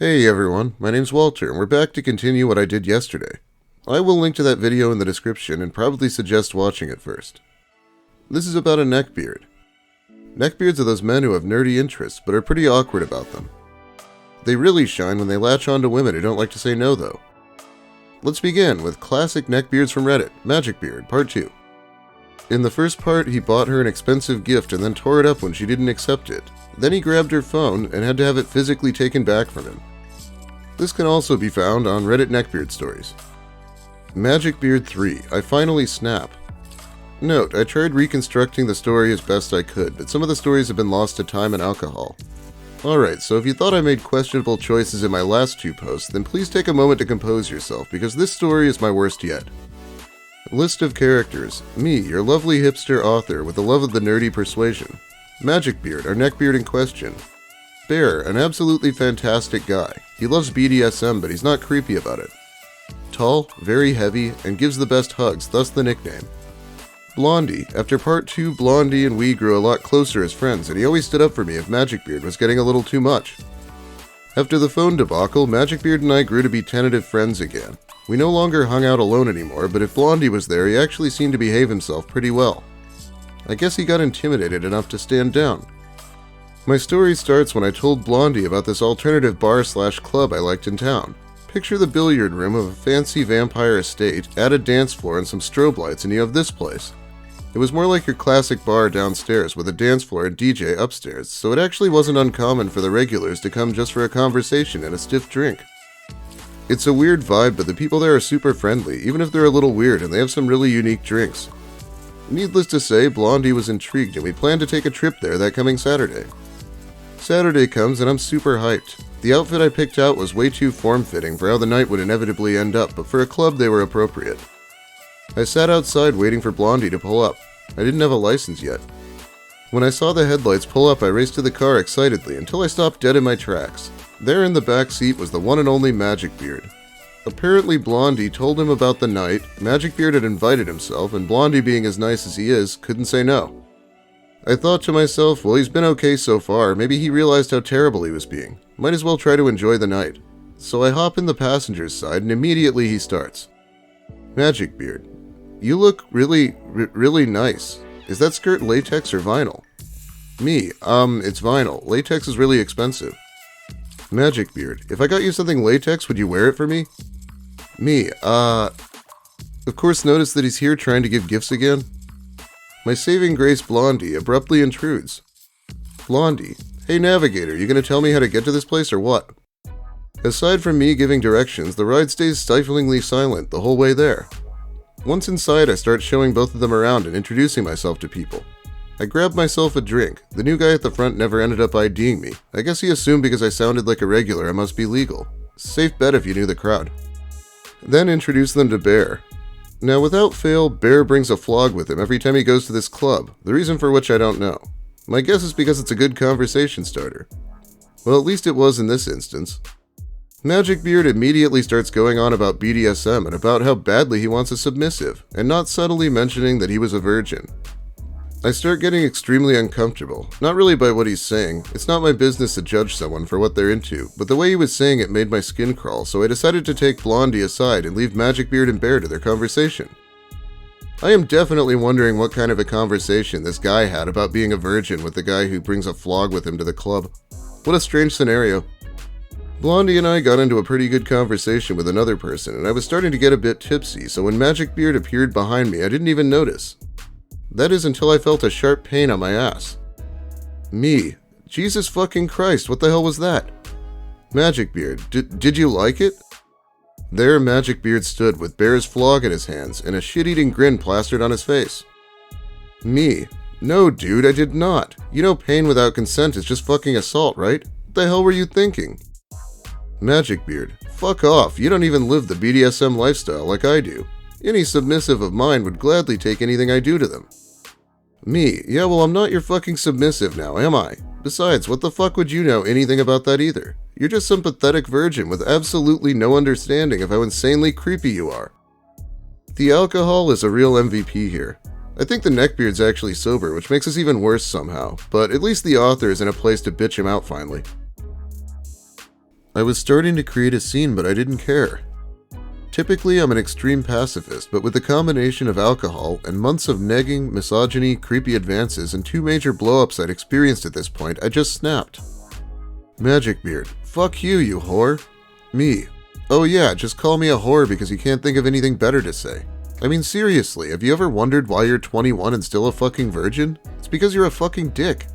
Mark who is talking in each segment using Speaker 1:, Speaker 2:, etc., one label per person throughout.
Speaker 1: Hey everyone, my name's Walter, and we're back to continue what I did yesterday. I will link to that video in the description and probably suggest watching it first. This is about a neckbeard. Neckbeards are those men who have nerdy interests, but are pretty awkward about them. They really shine when they latch on to women who don't like to say no though. Let's begin with classic neckbeards from Reddit, Magicbeard, part 2. In the first part, he bought her an expensive gift and then tore it up when she didn't accept it. Then he grabbed her phone and had to have it physically taken back from him. This can also be found on Reddit Neckbeard stories. Magicbeard 3, I finally snap. Note, I tried reconstructing the story as best I could, but some of the stories have been lost to time and alcohol. Alright, so if you thought I made questionable choices in my last 2 posts, then please take a moment to compose yourself, because this story is my worst yet. List of characters. Me, your lovely hipster author with the love of the nerdy persuasion. Magicbeard, our neckbeard in question. Bear, an absolutely fantastic guy. He loves BDSM, but he's not creepy about it. Tall, very heavy, and gives the best hugs, thus the nickname. Blondie. After part 2, Blondie and we grew a lot closer as friends, and he always stood up for me if Magicbeard was getting a little too much. After the phone debacle, Magicbeard and I grew to be tentative friends again. We no longer hung out alone anymore, but if Blondie was there, he actually seemed to behave himself pretty well. I guess he got intimidated enough to stand down. My story starts when I told Blondie about this alternative bar/club I liked in town. Picture the billiard room of a fancy vampire estate, add a dance floor and some strobe lights, and you have this place. It was more like your classic bar downstairs with a dance floor and DJ upstairs, so it actually wasn't uncommon for the regulars to come just for a conversation and a stiff drink. It's a weird vibe, but the people there are super friendly, even if they're a little weird, and they have some really unique drinks. Needless to say, Blondie was intrigued, and we planned to take a trip there that coming Saturday. Saturday comes, and I'm super hyped. The outfit I picked out was way too form-fitting for how the night would inevitably end up, but for a club they were appropriate. I sat outside waiting for Blondie to pull up. I didn't have a license yet. When I saw the headlights pull up, I raced to the car excitedly until I stopped dead in my tracks. There in the back seat was the one and only Magicbeard. Apparently Blondie told him about the night, Magicbeard had invited himself, and Blondie, being as nice as he is, couldn't say no. I thought to myself, well, he's been okay so far, maybe he realized how terrible he was being. Might as well try to enjoy the night. So I hop in the passenger's side, and immediately he starts. Magicbeard, you look really nice. Is that skirt latex or vinyl? Me, it's vinyl. Latex is really expensive. Magicbeard, if I got you something latex, would you wear it for me? Me, of course notice that he's here trying to give gifts again? My saving grace Blondie abruptly intrudes. Blondie, hey navigator, you gonna tell me how to get to this place or what? Aside from me giving directions, the ride stays stiflingly silent the whole way there. Once inside, I start showing both of them around and introducing myself to people. I grabbed myself a drink. The new guy at the front never ended up IDing me. I guess he assumed because I sounded like a regular I must be legal. Safe bet if you knew the crowd. Then introduced them to Bear. Now without fail, Bear brings a flog with him every time he goes to this club, the reason for which I don't know. My guess is because it's a good conversation starter. Well, at least it was in this instance. Magicbeard immediately starts going on about BDSM and about how badly he wants a submissive, and not subtly mentioning that he was a virgin. I start getting extremely uncomfortable, not really by what he's saying. It's not my business to judge someone for what they're into, but the way he was saying it made my skin crawl, so I decided to take Blondie aside and leave Magicbeard and Bear to their conversation. I am definitely wondering what kind of a conversation this guy had about being a virgin with the guy who brings a flog with him to the club. What a strange scenario. Blondie and I got into a pretty good conversation with another person, and I was starting to get a bit tipsy, so when Magicbeard appeared behind me, I didn't even notice. That is until I felt a sharp pain on my ass. Me. Jesus fucking Christ, what the hell was that? Magicbeard, did you like it? There Magicbeard stood with Bear's flog in his hands and a shit-eating grin plastered on his face. Me. No, dude, I did not. You know pain without consent is just fucking assault, right? What the hell were you thinking? Magicbeard. Fuck off, you don't even live the BDSM lifestyle like I do. Any submissive of mine would gladly take anything I do to them. Me, yeah, well, I'm not your fucking submissive now, am I? Besides, what the fuck would you know anything about that either? You're just some pathetic virgin with absolutely no understanding of how insanely creepy you are. The alcohol is a real MVP here. I think the Neckbeard's actually sober, which makes us even worse somehow, but at least the author is in a place to bitch him out finally. I I was starting to create a scene, but I didn't care. Typically, I'm an extreme pacifist, but with the combination of alcohol and months of negging, misogyny, creepy advances, and 2 major blow-ups I'd experienced at this point, I just snapped. Magicbeard, fuck you, you whore. Me. Oh yeah, just call me a whore because you can't think of anything better to say. I mean seriously, have you ever wondered why you're 21 and still a fucking virgin? It's because you're a fucking dick.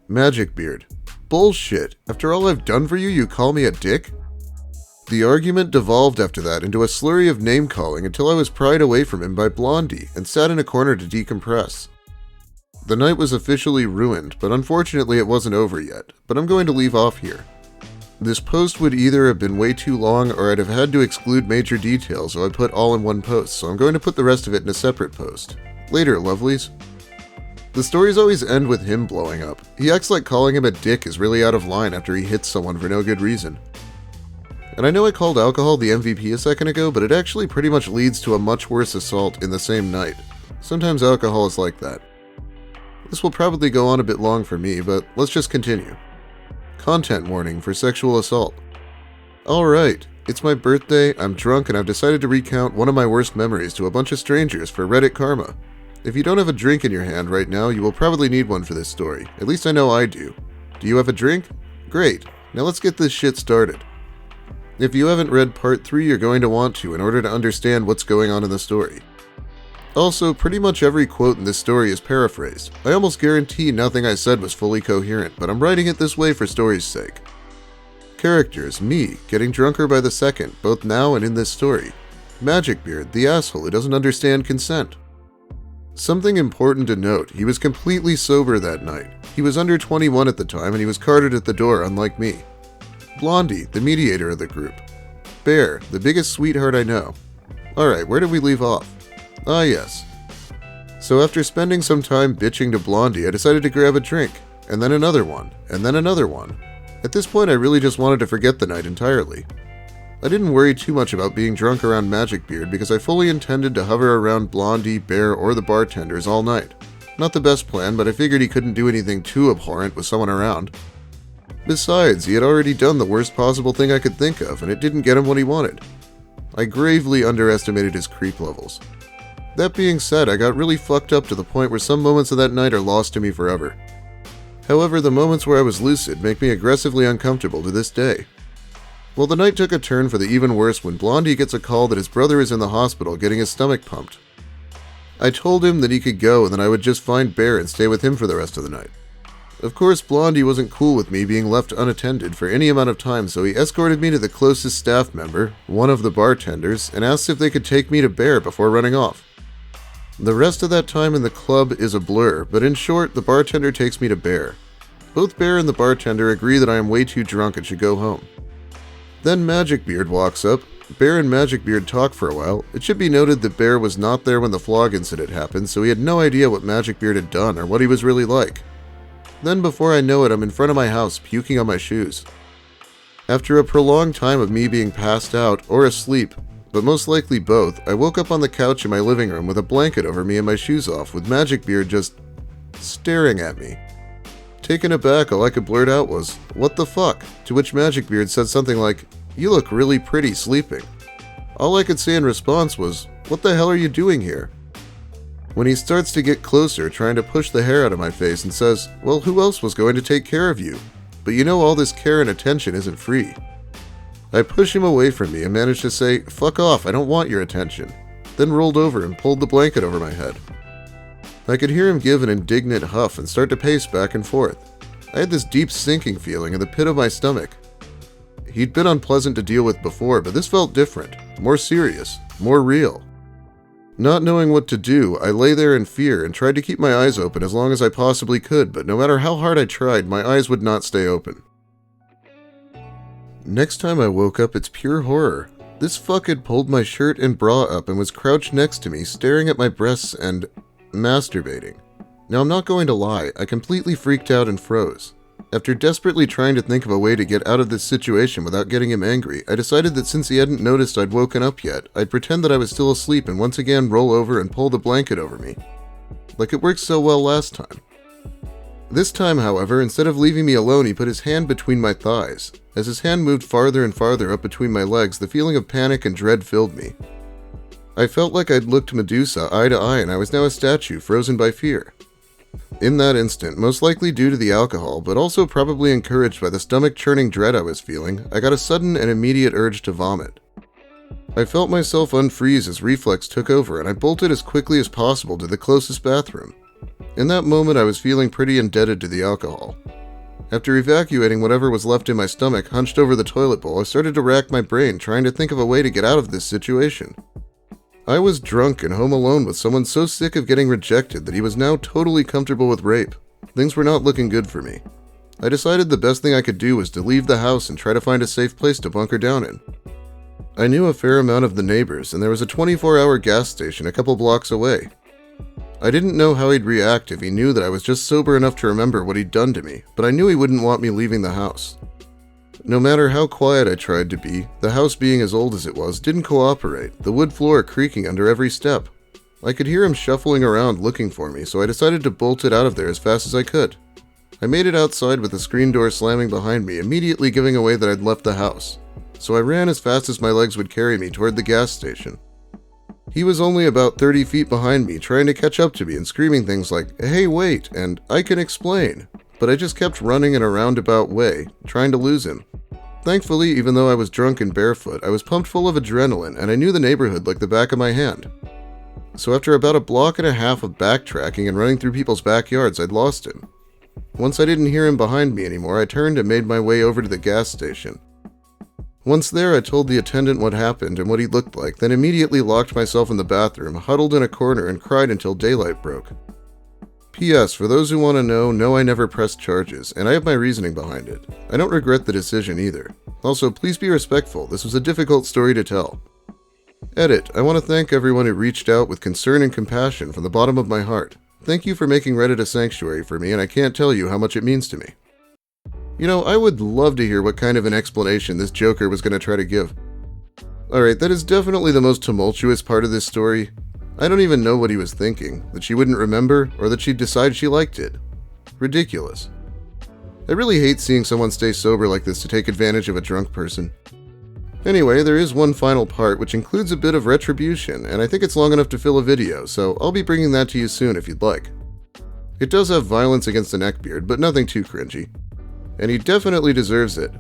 Speaker 1: Magicbeard. Bullshit. After all I've done for you, you call me a dick? The argument devolved after that into a slurry of name-calling until I was pried away from him by Blondie and sat in a corner to decompress. The night was officially ruined, but unfortunately it wasn't over yet, but I'm going to leave off here. This post would either have been way too long or I'd have had to exclude major details, so I put all in one post, so I'm going to put the rest of it in a separate post. Later, lovelies. The stories always end with him blowing up. He acts like calling him a dick is really out of line after he hits someone for no good reason. And I know I called alcohol the MVP a second ago, but it actually pretty much leads to a much worse assault in the same night. Sometimes alcohol is like that. This will probably go on a bit long for me, but let's just continue. Content warning for sexual assault. Alright, it's my birthday, I'm drunk, and I've decided to recount one of my worst memories to a bunch of strangers for Reddit karma. If you don't have a drink in your hand right now, you will probably need one for this story. At least I know I do. Do you have a drink? Great. Now let's get this shit started. If you haven't read part 3, you're going to want to in order to understand what's going on in the story. Also, pretty much every quote in this story is paraphrased. I almost guarantee nothing I said was fully coherent, but I'm writing it this way for story's sake. Characters: me, getting drunker by the second, both now and in this story. Magicbeard, the asshole who doesn't understand consent. Something important to note, he was completely sober that night. He was under 21 at the time and he was carted at the door, unlike me. Blondie, the mediator of the group. Bear, the biggest sweetheart I know. Alright, where did we leave off? Ah yes. So after spending some time bitching to Blondie, I decided to grab a drink, and then another one, and then another one. At this point I really just wanted to forget the night entirely. I didn't worry too much about being drunk around Magicbeard because I fully intended to hover around Blondie, Bear, or the bartenders all night. Not the best plan, but I figured he couldn't do anything too abhorrent with someone around. Besides, he had already done the worst possible thing I could think of, and it didn't get him what he wanted. I gravely underestimated his creep levels. That being said, I got really fucked up to the point where some moments of that night are lost to me forever. However, the moments where I was lucid make me aggressively uncomfortable to this day. Well, the night took a turn for the even worse when Blondie gets a call that his brother is in the hospital getting his stomach pumped. I told him that he could go and then I would just find Bear and stay with him for the rest of the night. Of course, Blondie wasn't cool with me being left unattended for any amount of time, so he escorted me to the closest staff member, one of the bartenders, and asked if they could take me to Bear before running off. The rest of that time in the club is a blur, but in short, the bartender takes me to Bear. Both Bear and the bartender agree that I am way too drunk and should go home. Then Magicbeard walks up. Bear and Magicbeard talk for a while. It should be noted that Bear was not there when the flog incident happened, so he had no idea what Magicbeard had done or what he was really like. Then before I know it, I'm in front of my house, puking on my shoes. After a prolonged time of me being passed out or asleep, but most likely both, I woke up on the couch in my living room with a blanket over me and my shoes off, with Magicbeard just staring at me. Taken aback, all I could blurt out was, "What the fuck?" To which Magicbeard said something like, "You look really pretty sleeping." All I could say in response was, "What the hell are you doing here?" When he starts to get closer, trying to push the hair out of my face and says, "Well, who else was going to take care of you? But you know all this care and attention isn't free." I push him away from me and manage to say, "Fuck off, I don't want your attention," then rolled over and pulled the blanket over my head. I could hear him give an indignant huff and start to pace back and forth. I had this deep sinking feeling in the pit of my stomach. He'd been unpleasant to deal with before, but this felt different, more serious, more real. Not knowing what to do, I lay there in fear and tried to keep my eyes open as long as I possibly could, but no matter how hard I tried, my eyes would not stay open. Next time I woke up, it's pure horror. This fuck had pulled my shirt and bra up and was crouched next to me, staring at my breasts and masturbating. Now I'm not going to lie, I completely freaked out and froze. After desperately trying to think of a way to get out of this situation without getting him angry, I decided that since he hadn't noticed I'd woken up yet, I'd pretend that I was still asleep and once again roll over and pull the blanket over me. Like it worked so well last time. This time, however, instead of leaving me alone, he put his hand between my thighs. As his hand moved farther and farther up between my legs, the feeling of panic and dread filled me. I felt like I'd looked Medusa eye to eye and I was now a statue frozen by fear. In that instant, most likely due to the alcohol, but also probably encouraged by the stomach-churning dread I was feeling, I got a sudden and immediate urge to vomit. I felt myself unfreeze as reflex took over and I bolted as quickly as possible to the closest bathroom. In that moment, I was feeling pretty indebted to the alcohol. After evacuating whatever was left in my stomach hunched over the toilet bowl, I started to rack my brain trying to think of a way to get out of this situation. I was drunk and home alone with someone so sick of getting rejected that he was now totally comfortable with rape. Things were not looking good for me. I decided the best thing I could do was to leave the house and try to find a safe place to bunker down in. I knew a fair amount of the neighbors, and there was a 24-hour gas station a couple blocks away. I didn't know how he'd react if he knew that I was just sober enough to remember what he'd done to me, but I knew he wouldn't want me leaving the house. No matter how quiet I tried to be, the house being as old as it was didn't cooperate, the wood floor creaking under every step. I could hear him shuffling around looking for me, so I decided to bolt it out of there as fast as I could. I made it outside with the screen door slamming behind me, immediately giving away that I'd left the house. So I ran as fast as my legs would carry me toward the gas station. He was only about 30 feet behind me, trying to catch up to me and screaming things like, "Hey, wait," and "I can explain." But I just kept running in a roundabout way, trying to lose him. Thankfully, even though I was drunk and barefoot, I was pumped full of adrenaline and I knew the neighborhood like the back of my hand. So after about a block and a half of backtracking and running through people's backyards, I'd lost him. Once I didn't hear him behind me anymore, I turned and made my way over to the gas station. Once there, I told the attendant what happened and what he looked like, then immediately locked myself in the bathroom, huddled in a corner, and cried until daylight broke. P.S. For those who want to know, no, I never pressed charges, and I have my reasoning behind it. I don't regret the decision either. Also, please be respectful, this was a difficult story to tell. Edit. I want to thank everyone who reached out with concern and compassion from the bottom of my heart. Thank you for making Reddit a sanctuary for me, and I can't tell you how much it means to me. You know, I would love to hear what kind of an explanation this joker was going to try to give. Alright, that is definitely the most tumultuous part of this story. I don't even know what he was thinking, that she wouldn't remember, or that she'd decide she liked it. Ridiculous. I really hate seeing someone stay sober like this to take advantage of a drunk person. Anyway, there is one final part which includes a bit of retribution, and I think it's long enough to fill a video, so I'll be bringing that to you soon if you'd like. It does have violence against the Neckbeard, but nothing too cringy. And he definitely deserves it.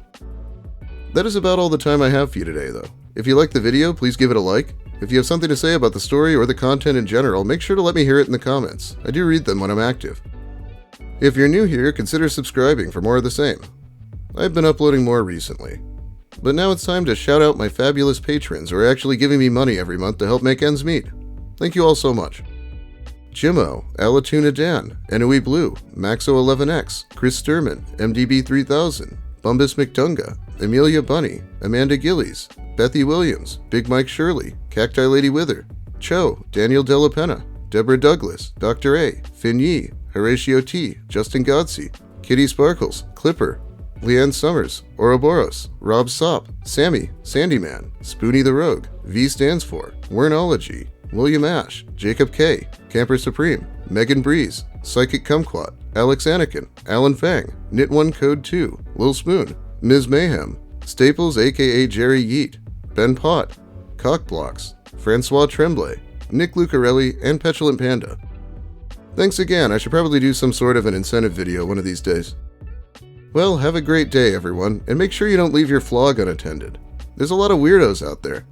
Speaker 1: That is about all the time I have for you today, though. If you liked the video, please give it a like. If you have something to say about the story or the content in general, make sure to let me hear it in the comments. I do read them when I'm active. If you're new here, consider subscribing for more of the same. I've been uploading more recently. But now it's time to shout out my fabulous patrons who are actually giving me money every month to help make ends meet. Thank you all so much. Jimmo, Alatuna Dan, Enui Blue, Maxo11X, Chris Sturman, MDB3000, Bumbus McDunga, Amelia Bunny, Amanda Gillies, Bethy Williams, Big Mike Shirley, Cacti Lady Wither, Cho, Daniel Della Penna, Deborah Douglas, Dr. A, Fin Yi, Horatio T, Justin Godsey, Kitty Sparkles, Clipper, Leanne Summers, Ouroboros, Rob Sop, Sammy, Sandyman, Spoonie the Rogue, V stands for, Wernology, William Ash, Jacob K, Camper Supreme, Megan Breeze, Psychic Kumquat, Alex Anakin, Alan Fang, Knit1 Code 2, Lil Spoon, Ms. Mayhem, Staples aka Jerry Yeet, Ben Pott, Cockblocks, Francois Tremblay, Nick Lucarelli, and Petulant Panda. Thanks again, I should probably do some sort of an incentive video one of these days. Well, have a great day everyone, and make sure you don't leave your flog unattended. There's a lot of weirdos out there.